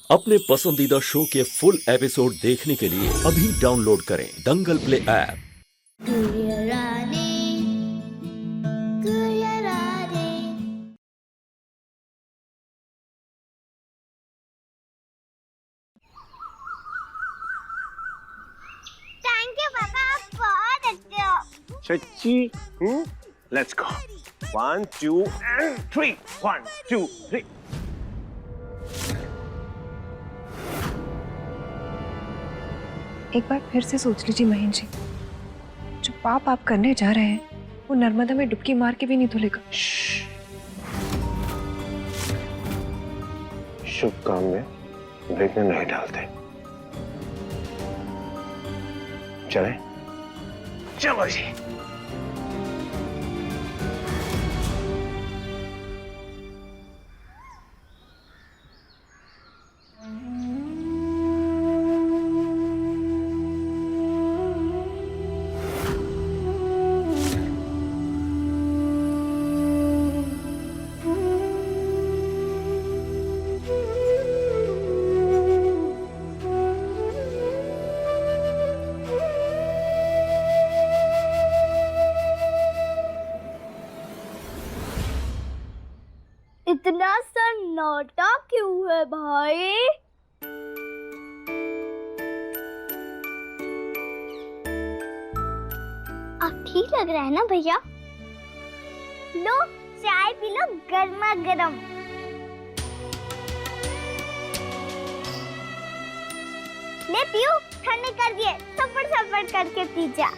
अपने पसंदीदा शो के फुल एपिसोड देखने के लिए अभी डाउनलोड करें दंगल प्ले ऐप। थैंक यू पापा, आप बहुत अच्छे हो। सच्ची? Let's go. 1 2 and 3 1 2 3। एक बार फिर से सोच लीजिए महेंद्र जी, जो पाप आप करने जा रहे हैं वो नर्मदा में डुबकी मार के भी नहीं धुलेगा। शुभ काम में विघ्न नहीं डालते। चले? चलो जी। इतना सन्नाटा क्यों है भाई? अब ठीक लग रहा है ना भैया? लो चाय पी लो गर्मा गर्म। ले पियो, ठंडे कर दिए, सफर सफर करके पी जा।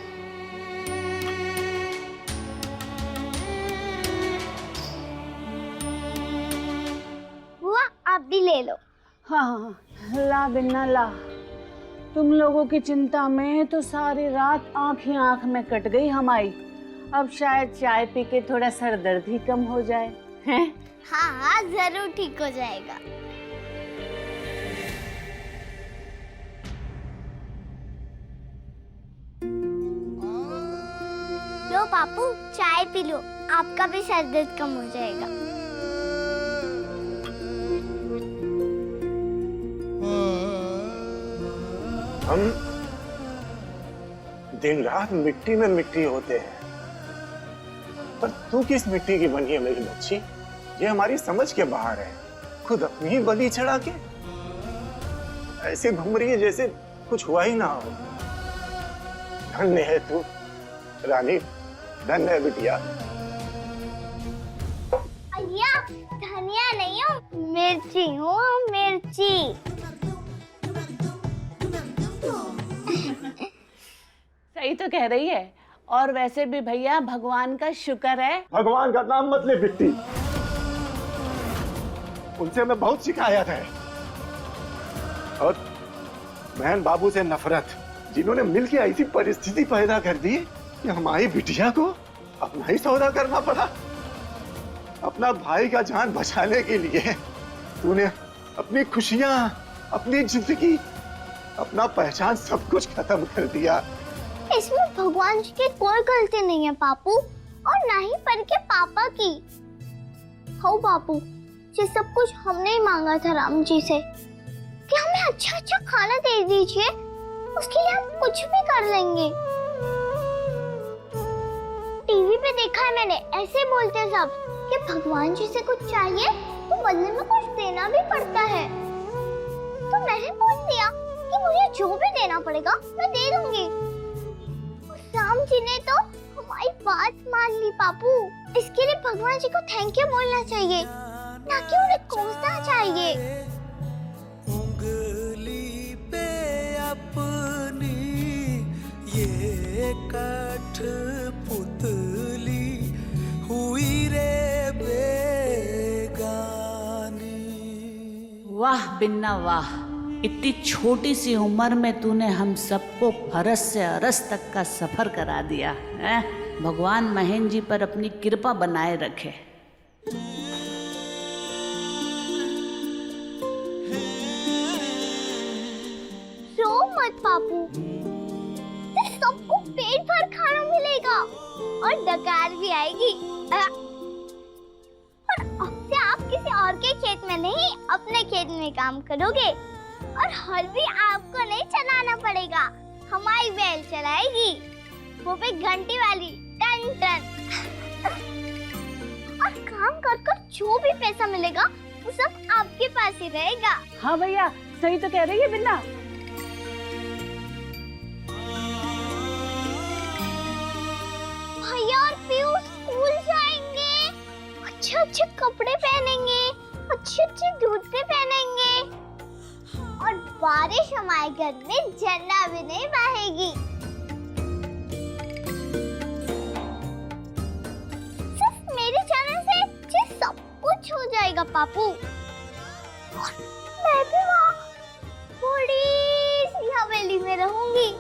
बुआ आप भी ले लो। हाँ ला बिन्ना ला। तुम लोगों की चिंता में तो सारी रात आंख ही आंख में कट गई हमारी। अब शायद चाय पी के थोड़ा सर दर्द ही कम हो जाए, हैं? हाँ हाँ जरूर ठीक हो जाएगा। लो पापू चाय पी लो, आपका भी सर दर्द कम हो जाएगा। हम दिन रात मिट्टी में मिट्टी होते हैं, पर तू किस मिट्टी की बनी है मेरी बच्ची? ये हमारी समझ के बाहर है। खुद अपनी ही बलि चढ़ा के ऐसे घूम रही है जैसे कुछ हुआ ही ना हो। धन्य है तू रानी, धन्य है बिटिया। भैया धनिया नहीं हूँ, मिर्ची हूँ, मिर्ची। सही तो कह रही है। और वैसे भी भैया भगवान का शुक्र है। भगवान का नाम मत ले बिट्टी, उनसे मैं बहुत शिकायत है। और बहन बाबू से नफरत, जिन्होंने मिलके ऐसी परिस्थिति पैदा कर दी कि हमारी बिटिया को अपना ही सौदा करना पड़ा। अपना भाई का जान बचाने के लिए तूने अपनी खुशियां, अपनी जिंदगी, अपना पहचान सब कुछ खत्म कर दिया। इसमें भगवान जी की कोई गलती नहीं है पापू, और ना ही पर के पापा की। हो पापू, ये सब कुछ हमने ही मांगा था राम जी से कि हमें अच्छा अच्छा खाना दे दीजिए, उसके लिए हम कुछ भी कर लेंगे। टीवी पे देखा है मैंने, ऐसे बोलते सब कि भगवान जी से कुछ चाहिए तो बदले में कुछ देना भी पड़ता है। तो मैंने बोल दिया कि मुझे जो भी देना पड़ेगा मैं दे दूंगी। राम जी ने तो हमारी बात मान ली पापू। इसके लिए भगवान जी को थैंक यू बोलना चाहिए, ना कि उन्हें कोसना चाहिए। उंगली पे अपनी ये कठपुतली हुई रे बेगानी। वाह बिन्ना वाह, इतनी छोटी सी उम्र में तूने हम सबको फरस से अरस तक का सफर करा दिया है। भगवान महेंद्र जी पर अपनी कृपा बनाए रखे। रो मत पापू, सबको पेट भर खाना मिलेगा और डकार भी आएगी। और अब से आप किसी और और के खेत में नहीं, अपने खेत में काम करोगे। और हल भी आपको नहीं चलाना पड़ेगा, हमारी बैल चलाएगी, वो भी घंटी वाली, टन टन। और काम कर कर जो भी पैसा मिलेगा वो सब आपके पास ही रहेगा। हाँ भैया, सही तो कह रही है बिन्ना। भैया और पीयूष स्कूल जाएंगे, अच्छे अच्छे कपड़े पहनेंगे, अच्छे अच्छे जूते पहनेंगे, और बारिश हमारे घर में झंडा भी नहीं बहेगी। सिर्फ मेरे जाने से ये सब कुछ हो जाएगा पापू। और मैं भी वहाँ बड़ी सी हवेली में रहूंगी।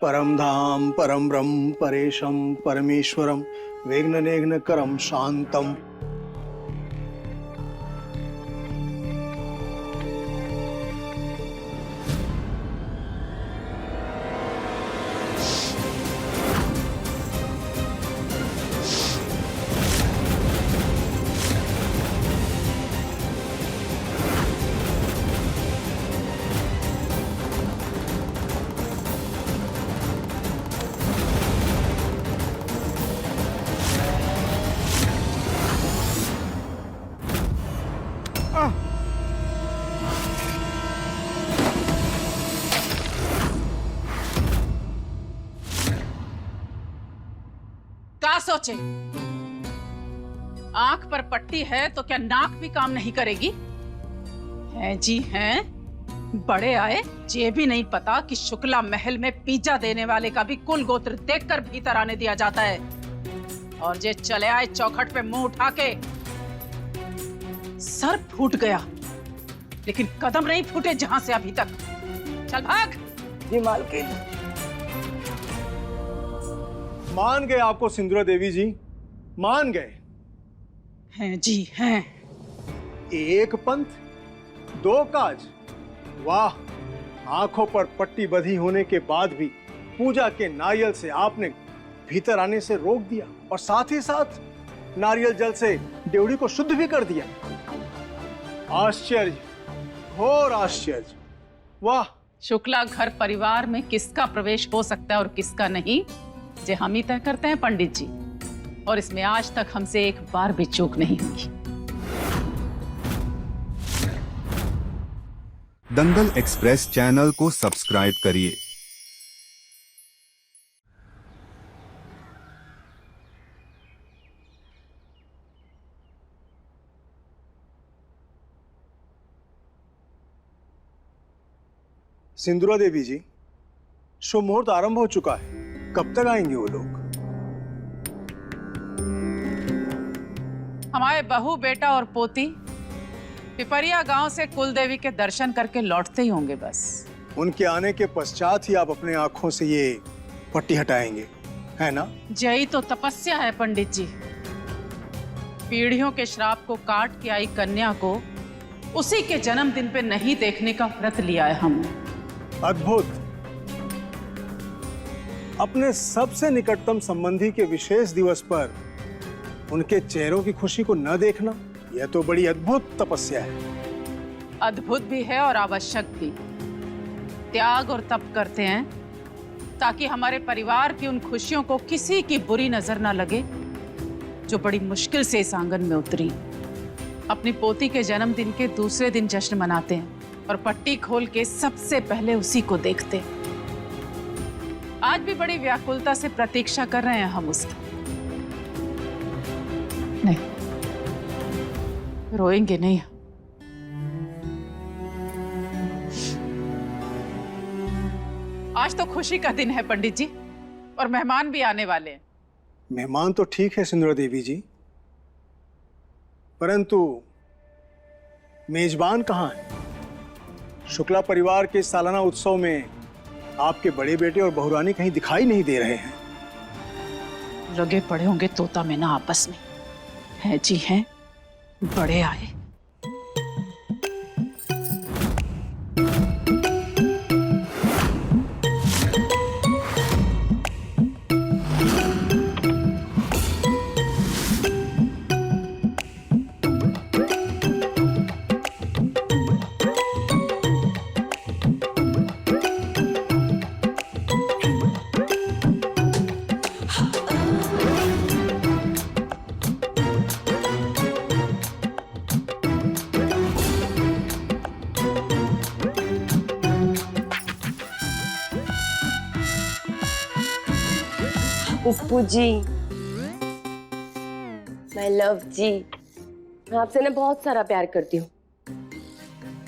परम धाम परम ब्रह्म परेशम परमेश्वरम विघ्न करम शांतम। क्या सोचे? आंख पर पट्टी है तो क्या नाक भी काम नहीं करेगी? हैं जी हैं, बड़े आए, ये भी नहीं पता कि शुक्ला महल में पिज्जा देने वाले का भी कुल गोत्र देखकर भीतर आने दिया जाता है। और जे चले आए चौखट पे मुंह उठा के, सर फूट गया लेकिन कदम नहीं फूटे जहां से अभी तक। चल भाग। जी मालकिन। मान गए आपको सिंदूरा देवी जी, मान गए। हैं जी हैं। एक पंथ दो काज, वाह। आंखों पर पट्टी बंधी होने के बाद भी पूजा के नारियल से आपने भीतर आने से रोक दिया, और साथ ही साथ नारियल जल से ड्योढ़ी को शुद्ध भी कर दिया। आश्चर्य, घोर आश्चर्य, वाह। शुक्ला घर परिवार में किसका प्रवेश हो सकता है और किसका नहीं, जे हम ही तय करते हैं पंडित जी। और इसमें आज तक हमसे एक बार भी चूक नहीं हुई। दंगल एक्सप्रेस चैनल को सब्सक्राइब करिए। सिंदूरा देवी जी, शुभ मुहूर्त आरंभ हो चुका है, कब तक आएंगे वो लोग? हमारे बहू, बेटा और पोती पिपरिया गांव से कुलदेवी के दर्शन करके लौटते ही होंगे बस। उनके आने के पश्चात ही आप अपने आंखों से ये पट्टी हटाएंगे, है ना? यही तो तपस्या है पंडित जी। पीढ़ियों के श्राप को काट के आई कन्या को उसी के जन्मदिन पे नहीं देखने का व्रत लिया है हमने। अद्भुत। अपने सबसे निकटतम संबंधी के विशेष दिवस पर उनके चेहरों की खुशी को न देखना, यह तो बड़ी अद्भुत तपस्या है। अद्भुत भी है और आवश्यक भी। त्याग और तप करते हैं ताकि हमारे परिवार की उन खुशियों को किसी की बुरी नजर ना लगे जो बड़ी मुश्किल से इस आंगन में उतरी। अपनी पोती के जन्मदिन के दूसरे दिन जश्न मनाते हैं और पट्टी खोल के सबसे पहले उसी को देखते हैं। आज भी बड़ी व्याकुलता से प्रतीक्षा कर रहे हैं हम उसकी। नहीं, रोएंगे नहीं। आज तो खुशी का दिन है पंडित जी, और मेहमान भी आने वाले हैं। मेहमान तो ठीक है सिंदूरा देवी जी, परंतु मेजबान कहाँ है? शुक्ला परिवार के सालाना उत्सव में आपके बड़े बेटे और बहुरानी कहीं दिखाई नहीं दे रहे हैं। लगे पड़े होंगे तोता में ना आपस में। है जी हैं, बड़े आए। पुप्पू जी, माय लव जी, मैं आपसे ना बहुत सारा प्यार करती हूँ,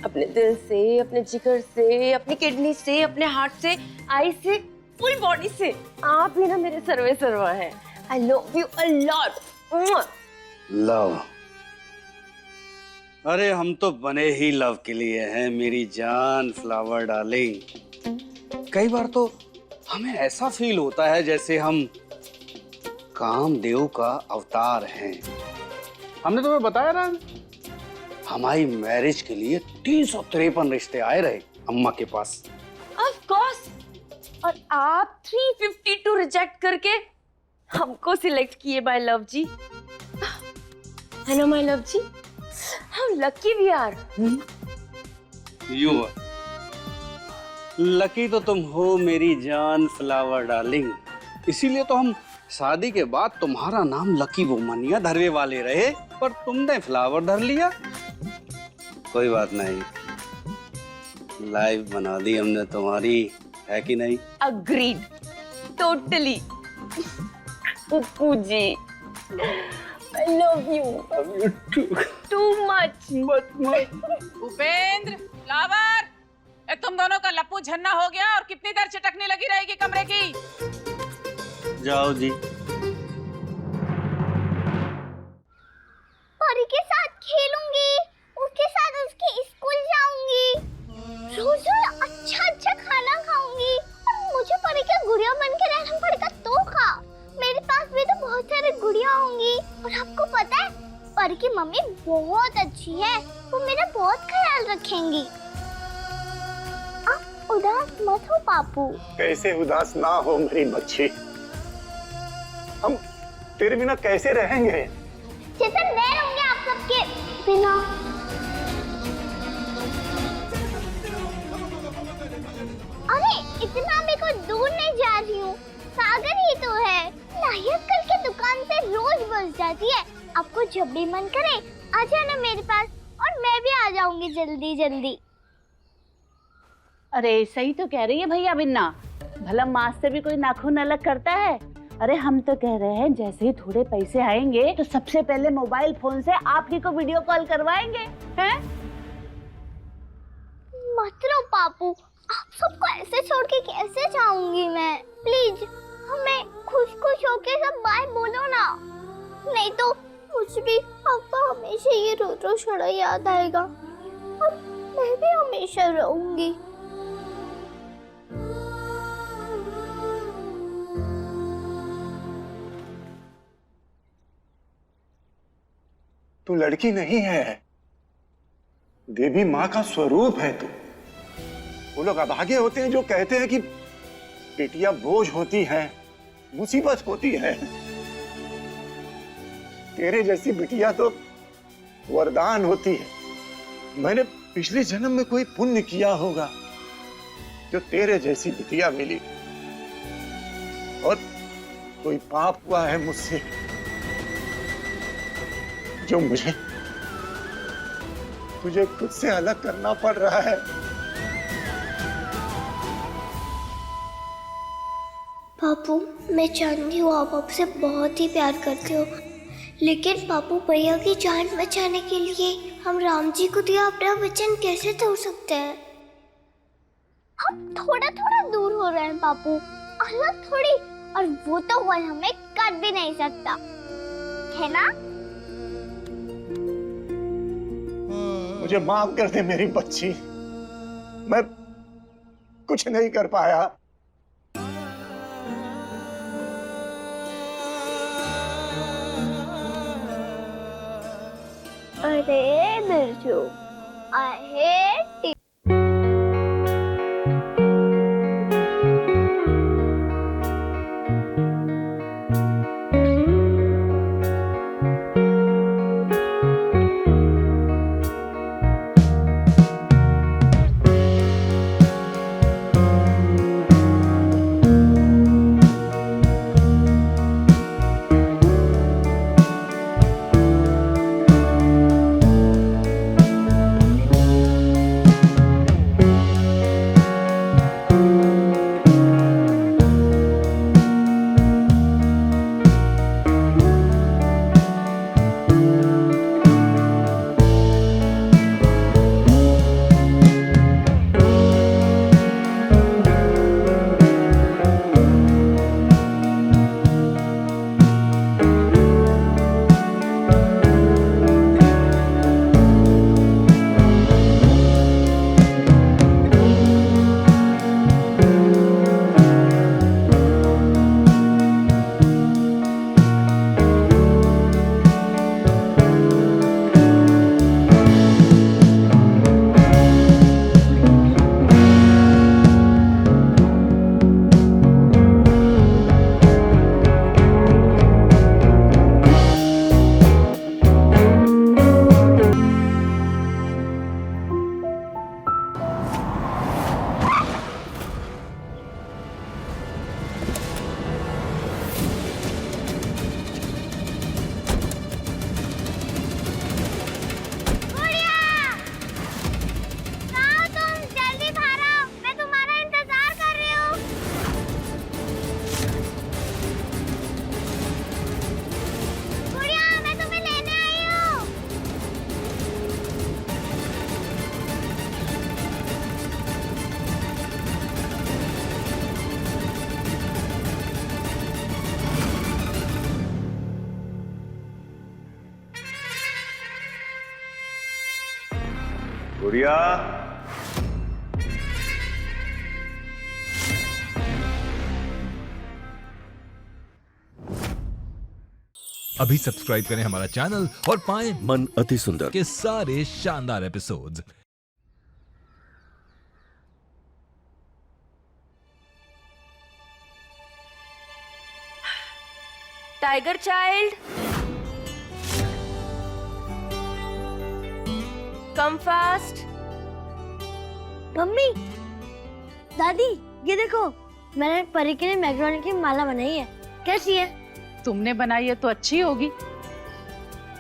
अपने दिल से, अपने जिगर से, अपनी किडनी से, अपने हार्ट से, आई से, फुल बॉडी से। आप ही ना मेरे सर्वे सर्वा हैं। I love you a lot. Love, अरे हम तो बने ही लव के लिए हैं मेरी जान फ्लावर डार्लिंग। कई बार तो हमें ऐसा फील होता है जैसे हम कामदेव का अवतार हैं। हमने तुम्हें बताया ना, हमारी मैरिज के लिए 353 रिश्ते आए रहे अम्मा के पास। ऑफ कोर्स, और आप 352 रिजेक्ट करके हमको सिलेक्ट किए बाय लव जी। है ना माय लव जी, हम lucky we are. You lucky तो तुम हो मेरी जान फ्लावर डार्लिंग, इसीलिए तो हम शादी के बाद तुम्हारा नाम लकी वुमनिया धरने वाले रहे, पर तुमने फ्लावर धर लिया। कोई बात नहीं, लाइफ बना दी हमने तुम्हारी, है कि नहीं? Agreed, totally. Puppu ji, I love you. Love you too. Too much. Upendra, flower, ये तुम दोनों का लप्पू झन्ना हो गया और कितनी देर चटकने लगी रहेगी कमरे की? जाओ जी। परी के साथ खेलूंगी, उसके साथ उसके स्कूल जाऊंगी, रोज अच्छा अच्छा खाना खाऊंगी, और मुझे परी के गुड़िया बन के रहना पड़ेगा तो का। मेरे पास भी तो बहुत सारे गुड़िया होंगी, और आपको पता है परी की मम्मी बहुत अच्छी है, वो मेरा बहुत ख्याल रखेंगी। आप उदास मत हो पापू। कैसे उदास ना हो मेरी बच्ची, हम तेरे बिना कैसे रहेंगे? जैसे मैं रहूंगी आप सबके बिना। अरे इतना भी कोई दूर नहीं जा रही हूँ, सागर ही तो है। नायक कल के दुकान से रोज बस जाती है। आपको जब भी मन करे आ जाना मेरे पास, और मैं भी आ जाऊंगी जल्दी जल्दी। अरे सही तो कह रही है भैया बिन्ना, भला माँ से भी कोई नाखून अलग करता है। अरे हम तो कह रहे हैं जैसे ही थोड़े पैसे आएंगे तो सबसे पहले मोबाइल फोन से आप ही को वीडियो कॉल करवाएंगे, हैं? मत रो पापू, आप सबको ऐसे छोड़ के कैसे जाऊंगी मैं? प्लीज हमें खुश खुश होके सब बाय बोलो ना, नहीं तो मुझे भी आपका हमेशा ये रो रो छड़ा याद आएगा, और मैं भी हमेशा रहूंगी। तू लड़की नहीं है, देवी माँ का स्वरूप है तू। वो लोग अभागे होते हैं जो कहते हैं कि बेटियां बोझ होती हैं, मुसीबत होती है। तेरे जैसी बिटिया तो वरदान होती है। मैंने पिछले जन्म में कोई पुण्य किया होगा जो तेरे जैसी बिटिया मिली, और कोई पाप हुआ है मुझसे जो मुझे तुझे खुद से अलग करना पड़ रहा है। पापू, मैं जानती हूँ आप आपसे बहुत ही प्यार करते हो, लेकिन पापू भैया की जान बचाने के लिए हम राम जी को दिया अपना वचन कैसे तोड़ सकते हैं? हम थोड़ा थोड़ा दूर हो रहे हैं पापू, अलग थोड़ी, और वो तो कोई हमें कर भी नहीं सकता, है ना? मुझे माफ कर दे मेरी बच्ची, मैं कुछ नहीं कर पाया। अरे बिरजू, I hate you. गुड़िया, अभी सब्सक्राइब करें हमारा चैनल और पाएं मन अति सुंदर के सारे शानदार episodes. Tiger child, come fast. Mummy, दादी, ये देखो, मैंने परी के लिए मैक्रोनी की माला बनाई है। कैसी है? तुमने बनाई है तो अच्छी होगी।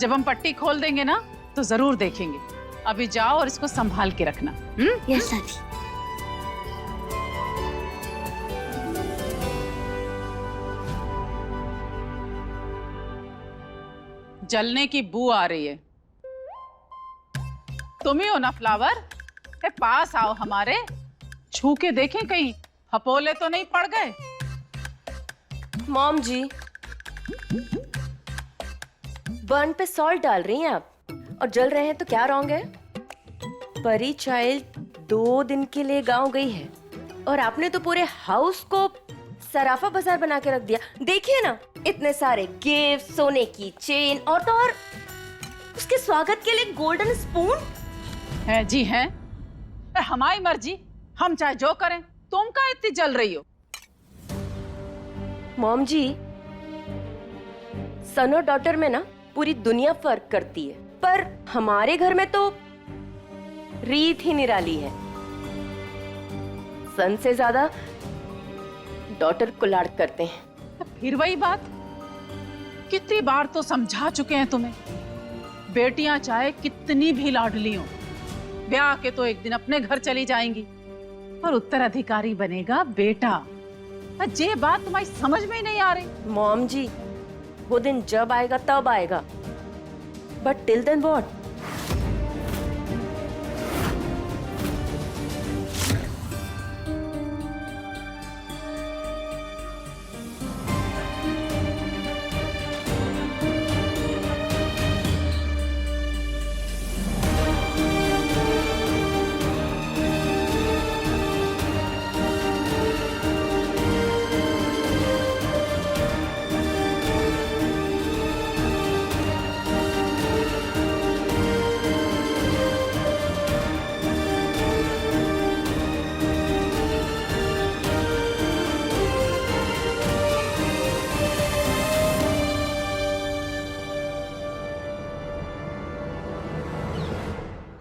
जब हम पट्टी खोल देंगे ना तो जरूर देखेंगे। अभी जाओ और इसको संभाल के रखना। यस दादी। जलने की बू आ रही है। तुम ही हो ना फ्लावर? पास आओ हमारे, छू के देखें कहीं फपोले तो नहीं पड़ गए। मॉम जी, बर्न पे सॉल्ट डाल रही हैं आप, और जल रहे हैं तो क्या रॉन्ग है? परी चाइल्ड 2 दिन के लिए गांव गई है और आपने तो पूरे हाउस को सराफा बाजार बना के रख दिया। देखिए ना, इतने सारे गिफ्ट, सोने की चेन, और तो और उसके स्वागत के लिए गोल्डन स्पून है। जी है, हमारी मर्जी, हम चाहे जो करें। तुम का इतनी जल रही हो? मॉम जी, सन और डॉटर में ना पूरी दुनिया फर्क करती है, पर हमारे घर में तो रीत ही निराली है। सन से ज्यादा डॉटर को लाड करते हैं। फिर वही बात, कितनी बार तो समझा चुके हैं तुम्हें। बेटियां चाहे कितनी भी लाडली हो, ब्याह के तो एक दिन अपने घर चली जाएंगी और उत्तराधिकारी बनेगा बेटा। ये बात तुम्हारी समझ में ही नहीं आ रही। मॉम जी, वो दिन जब आएगा तब आएगा, बट टिल देन व्हाट?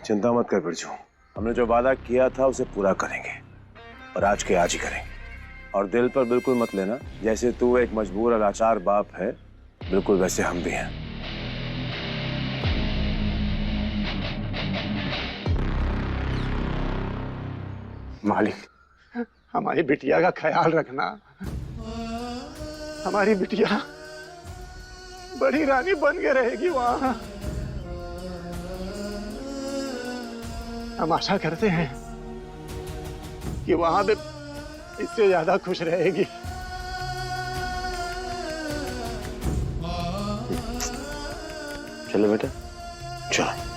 चिंता मत कर बिरजू, हमने जो वादा किया था उसे पूरा करेंगे, और आज के आज ही करेंगे। और दिल पर बिल्कुल मत लेना, जैसे तू एक मजबूर और लाचार बाप है, बिल्कुल वैसे हम भी हैं। मालिक, हमारी बिटिया का ख्याल रखना। हमारी बिटिया बड़ी रानी बन के रहेगी वहां। हम आशा करते हैं कि वहां पे इससे ज्यादा खुश रहेगी। चलो बेटा, चलो।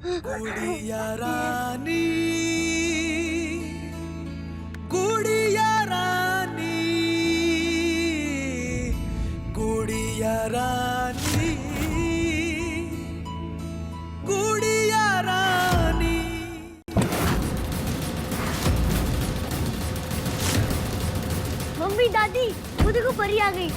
गुड़िया रानी, गुड़िया रानी, गुड़िया रानी, गुड़िया रानी। मम्मी दादी वो देखो परी आ गई।